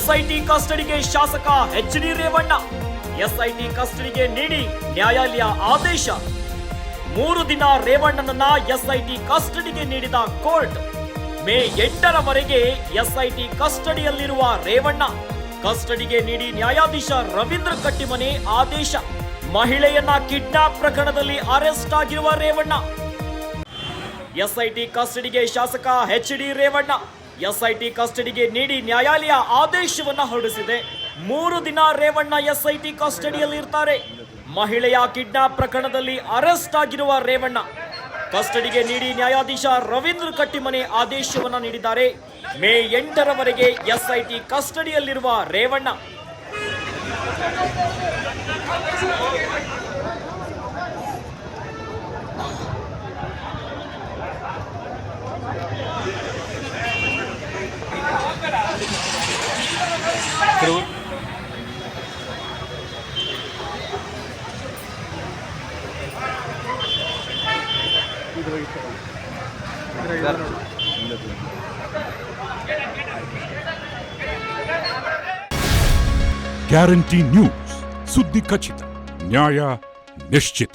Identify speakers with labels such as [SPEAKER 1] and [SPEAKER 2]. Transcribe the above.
[SPEAKER 1] SIT ಕಸ್ಟಡಿಗೆ ಶಾಸಕ H D. Revanna. SIT ಕಸ್ಟಡಿಗೆ ನೀಡಿ ನ್ಯಾಯಾಲಯ ಆದೇಶ. 3 ದಿನ ರೇವಣ್ಣನನ್ನ ಎಸ್ಐಟಿ ಕಸ್ಟಡಿಗೆ ನೀಡಿದ ಕೋರ್ಟ್. ಮೇ 8ರವರೆಗೆ ಎಸ್ಐಟಿ ಕಸ್ಟಡಿಯಲ್ಲಿರುವ ರೇವಣ್ಣ ಕಸ್ಟಡಿಗೆ ನೀಡಿ ನ್ಯಾಯಾಧೀಶ ರವೀಂದ್ರ ಕಟ್ಟಿಮನೆ ಆದೇಶ. ಮಹಿಳೆಯನ್ನ ಕಿಡ್ನಾಪ್ ಪ್ರಕರಣದಲ್ಲಿ ಅರೆಸ್ಟ್ ಆಗಿರುವ ರೇವಣ್ಣ. ಎಸ್ಐಟಿ ಕಸ್ಟಡಿಗೆ ಶಾಸಕ ಎಚ್.ಡಿ. ರೇವಣ್ಣ ಎಸ್ಐಟಿ ಕಸ್ಟಡಿಗೆ ನೀಡಿ ನ್ಯಾಯಾಲಯ ಆದೇಶವನ್ನ ಹೊರಡಿಸಿದೆ. 3 ದಿನ ರೇವಣ್ಣ ಎಸ್ಐಟಿ ಕಸ್ಟಡಿಯಲ್ಲಿರ್ತಾರೆ. ಮಹಿಳೆಯ ಕಿಡ್ನಾಪ್ ಪ್ರಕರಣದಲ್ಲಿ ಅರೆಸ್ಟ್ ಆಗಿರುವ ರೇವಣ್ಣ ಕಸ್ಟಡಿಗೆ ನೀಡಿ ನ್ಯಾಯಾಧೀಶ ರವೀಂದ್ರ ಕಟ್ಟಿಮನೆ ಆದೇಶವನ್ನ ನೀಡಿದ್ದಾರೆ. ಮೇ 8ರವರೆಗೆ ಎಸ್ಐಟಿ ಕಸ್ಟಡಿಯಲ್ಲಿರುವ ರೇವಣ್ಣ.
[SPEAKER 2] ಗ್ಯಾರಂಟಿ ನ್ಯೂಸ್, ಸುದ್ದಿ ಖಚಿತ, ನ್ಯಾಯ ನಿಶ್ಚಿತ.